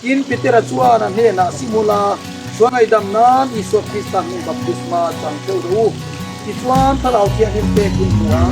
กินปิเตระชัวนันเฮนะสิมุลาช่วงไอ้ดำนั้นอิสวคริสต์นิบัพติศมาจังเทวรูอิสวานทะเลาเทียนหินเตกุนหวง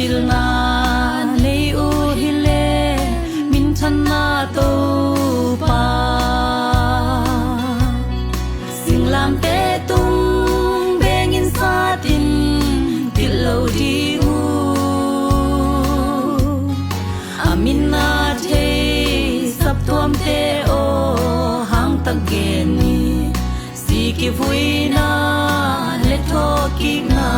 pilna nei u hile min thanna to pa singlam te tung bengin satin tilo di u amina the sap tuam te o hang tagen ni siki vuina le thoki na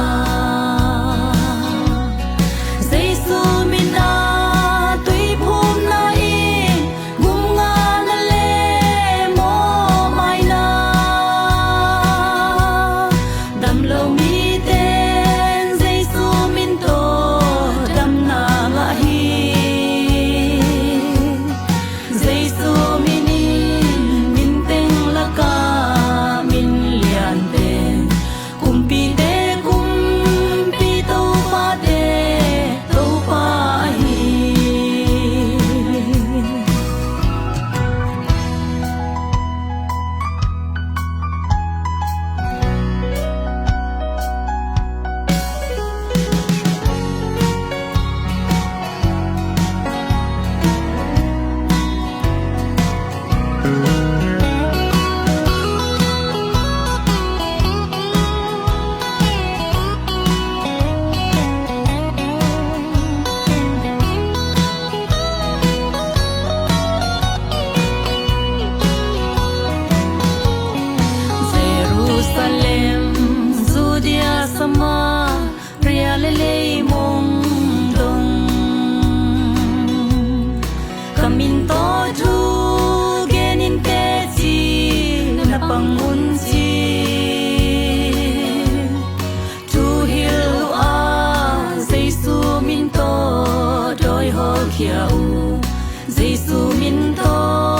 Jesu min to